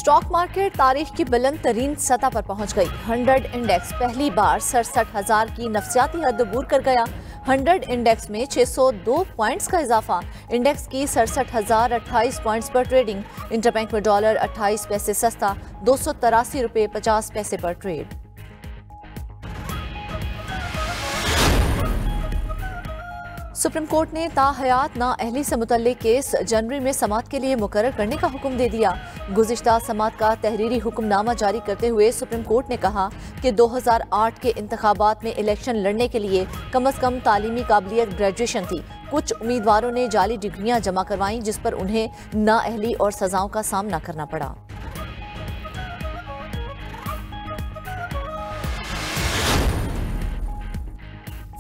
Stock market तारीख की बुलंद तरीन सतह पर पहुंच गई। 100 इंडेक्स पहली बार 67,000 की नफसियाती हद अबूर कर गया। 100 इंडेक्स में 602 पॉइंट्स का इजाफा। इंडेक्स की 67,028 पॉइंट्स पर ट्रेडिंग। इंटरबैंक में डॉलर 28 पैसे सस्ता, 283 रुपये 50 पैसे पर ट्रेड। सुप्रीम कोर्ट ने ताहयात नाअहली से मुतल्लिक केस जनवरी में समाअत के लिए मुकर्रर करने का हुक्म दे दिया। गुज़िश्ता समाअत का तहरीरी हुक्मनामा जारी करते हुए सुप्रीम कोर्ट ने कहा कि 2008 के इंतखाबात में इलेक्शन लड़ने के लिए कम अज कम तालीमी काबिलियत ग्रेजुएशन थी। कुछ उम्मीदवारों ने जाली डिग्रियां जमा करवाईं जिस पर उन्हें नाअहली और सजाओं का सामना करना पड़ा।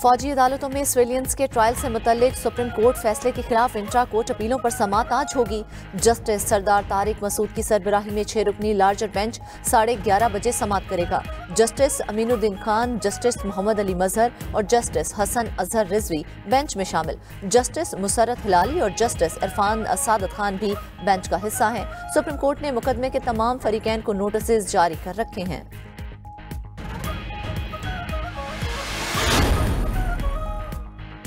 फौजी अदालतों में सिविलियंस के ट्रायल से मुतल्लिक सुप्रीम कोर्ट फैसले के खिलाफ इंट्रा कोर्ट अपीलों पर समाअत आज होगी। जस्टिस सरदार तारिक मसूद की सरबराही में 6 रुकनी लार्जर बेंच 11:30 बजे समाअत करेगा। जस्टिस अमीनुद्दीन खान, जस्टिस मोहम्मद अली मजहर और जस्टिस हसन अजहर रिजवी बेंच में शामिल। जस्टिस मुसरत हिलाली और जस्टिस इरफान सादत खान भी बेंच का हिस्सा हैं। सुप्रीम कोर्ट ने मुकदमे के तमाम फरीकैन को नोटिस जारी कर रखे हैं।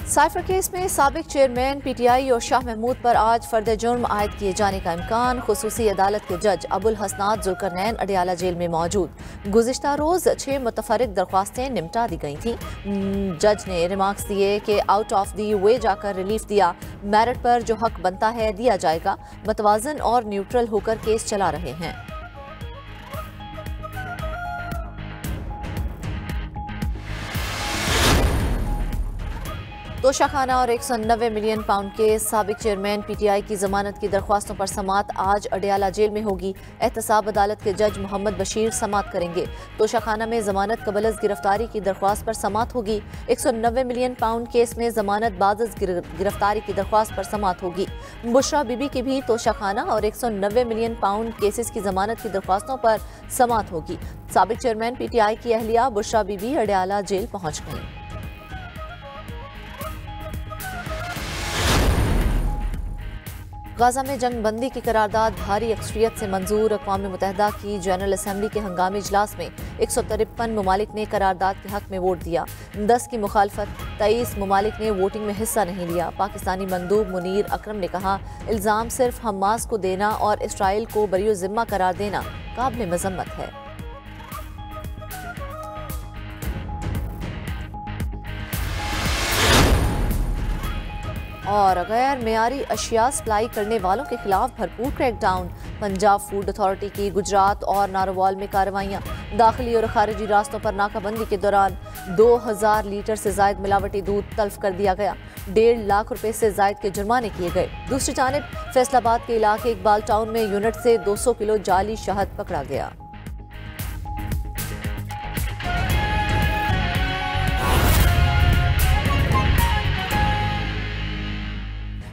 साइफर केस में साबिक चेयरमैन पीटीआई और शाह महमूद पर आज फर्द जुर्म आयद किए जाने का इम्कान। खुसूसी अदालत के जज अबुल हसनात जुल्करनैन अडियाला जेल में मौजूद। गुज़िश्ता रोज 6 मुतफरिक दरख्वास्तें निपटा दी गई थी। जज ने रिमार्क्स दिए कि आउट ऑफ दी वे जाकर रिलीफ दिया। मेरिट पर जो हक बनता है दिया जाएगा। मतवाजन और न्यूट्रल होकर केस चला रहे हैं। तोशाखाना और 190 मिलियन पाउंड के साबिक चेयरमैन पीटीआई की जमानत की दरख्वास्तों पर समाअत आज अडियाला जेल में होगी। एहतसाब अदालत के जज मोहम्मद बशीर समाअत करेंगे। तोशाखाना में जमानत कबल गिरफ्तारी की दरख्वास्त पर समाअत होगी। 190 मिलियन पाउंड केस में जमानत बाद गिरफ्तारी की दरख्वास्त पर समाअत होगी। बुशरा बीबी की भी तोशाखाना और 190 मिलियन पाउंड केसेस की जमानत की दरख्वास्तों पर समाअत होगी। साबिक चेयरमैन पीटीआई की अहलिया बुशरा बीबी अडियाला जेल पहुंच गई। गाजा में जंग बंदी की करारदाद भारी अक्सरियत से मंजूर। अक़वाम मुत्तहिदा की जनरल असम्बली के हंगामी इजलास में 153 ममालिक ने करारदाद के हक में वोट दिया। 10 की मुखालफत, 23 ममालिक ने वोटिंग में हिस्सा नहीं लिया। पाकिस्तानी मंदूब मुनीर अकरम ने कहा, इल्ज़ाम सिर्फ हमास को देना और इसराइल को बरी ज़िम्मा करार देना काबिल मज़म्मत है। और गैर मेयारी अशिया सप्लाई करने वालों के खिलाफ भरपूर क्रैकडाउन। पंजाब फूड अथॉरिटी की गुजरात और नारोवाल में कार्रवाइयाँ। दाखिली और खारिजी रास्तों पर नाकाबंदी के दौरान 2000 लीटर से जायद मिलावटी दूध तल्फ कर दिया गया। 1.5 लाख रुपए से जायद के जुर्माने किए गए। दूसरी जानिब फैसलाबाद के इलाके इकबाल टाउन में यूनिट से 200 किलो जाली शहद पकड़ा गया।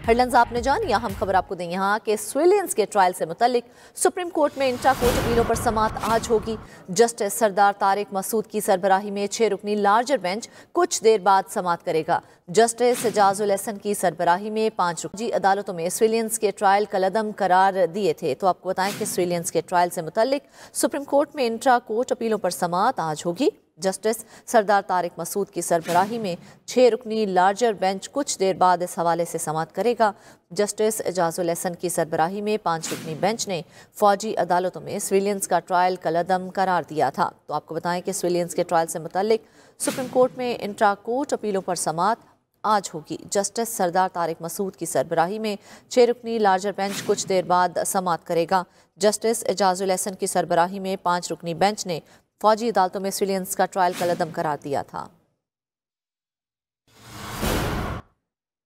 हेडलाइंस आपने जानी। हम खबर आपको दें यहाँ के सिविलियंस के ट्रायल से मुतल्लिक सुप्रीम कोर्ट में इंट्रा कोर्ट अपीलों पर समाअत आज होगी। जस्टिस सरदार तारिक मसूद की सरबराही में 6 रुकनी लार्जर बेंच कुछ देर बाद समाअत करेगा। जस्टिस एजाजुल एहसन की सरबराही में 5 रुकनी अदालतों में सिविलियंस के ट्रायल कलअदम करार दिए थे। तो आपको बताएं कि सिविलियंस के ट्रायल से मुतल्लिक सुप्रीम कोर्ट में इंट्रा कोर्ट अपीलों पर समाअत आज होगी। जस्टिस सरदार तारिक मसूद की सरबराही में 6 रुकनी लार्जर बेंच कुछ देर बाद इस हवाले से समाअत करेगा। जस्टिस एजाजुल एहसन की सरबराही में 5 रुकनी बेंच ने फौजी अदालतों में सिविलियंस का ट्रायल कलअदम करार दिया था। तो आपको बताएं कि सिविलियंस के ट्रायल से मुतल्लिक सुप्रीम कोर्ट में इंट्रा कोर्ट अपीलों पर समाअत आज होगी। जस्टिस सरदार तारिक मसूद की सरबराही में 6 रुकनी लार्जर बेंच कुछ देर बाद समाअत करेगा। जस्टिस एजाजुल एहसन की सरबराही में 5 रुकनी बेंच ने फौजी अदालतों में सिविलियंस का ट्रायल कलअदम करार दिया था।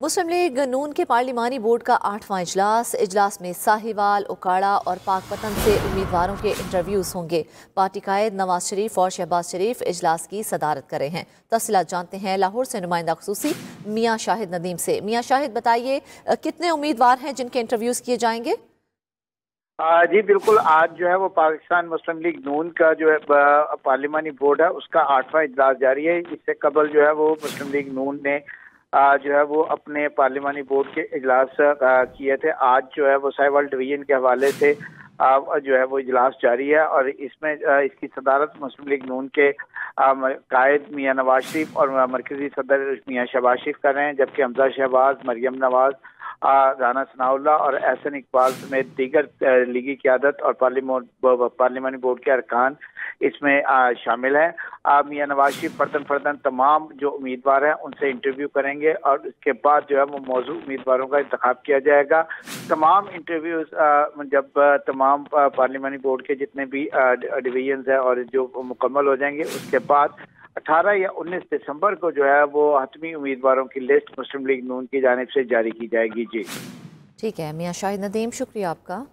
मुस्लिम लीग नून के पार्लिमानी बोर्ड का 8वां इजलास में साहिवाल, उकाड़ा और पाकपतन से उम्मीदवारों के इंटरव्यूज होंगे। पार्टी कायद नवाज शरीफ और शहबाज शरीफ इजलास की सदारत कर रहे हैं। तफसीलात जानते हैं लाहौर से नुमाइंदा खुसूसी मियाँ शाहिद नदीम से। मियाँ शाहिद, बताइए कितने उम्मीदवार हैं जिनके इंटरव्यूज किए जाएंगे? जी बिल्कुल, आज जो है वो पाकिस्तान मुस्लिम लीग नून का जो है पार्लिमानी बोर्ड है उसका 8वां इजलास जारी है। इससे कबल जो है वो मुस्लिम लीग नून ने जो है वो अपने पार्लिमानी बोर्ड के इजलास किए थे। आज जो है वो साहिवाल डिवीजन के हवाले से जो है वो इजलास जारी है और इसमें इसकी सदारत मुस्लिम लीग नून के कायद मियां नवाज शरीफ और मरकजी सदर मियां शहबाज शरीफ कर रहे हैं, जबकि हमजा शहबाज, मरियम नवाज, राना सनाउल्लाह और एहसन इकबाल समेत दीगर लीगी क़यादत और पार्लिमानी बोर्ड के अरकान इसमें शामिल हैं। मियां नवाज शरीफ फर्दन फर्दन तमाम जो उम्मीदवार हैं उनसे इंटरव्यू करेंगे और इसके बाद जो है वो मौजूद उम्मीदवारों का इंतखाब किया जाएगा। तमाम इंटरव्यूज जब तमाम पार्लिमानी बोर्ड के जितने भी डिवीजन है और जो मुकम्मल हो जाएंगे, उसके बाद 18 या 19 दिसंबर को जो है वो हतमी उम्मीदवारों की लिस्ट मुस्लिम लीग नून की जानिब से जारी की जाएगी। जी ठीक है मियां शाहिद नदीम, शुक्रिया आपका।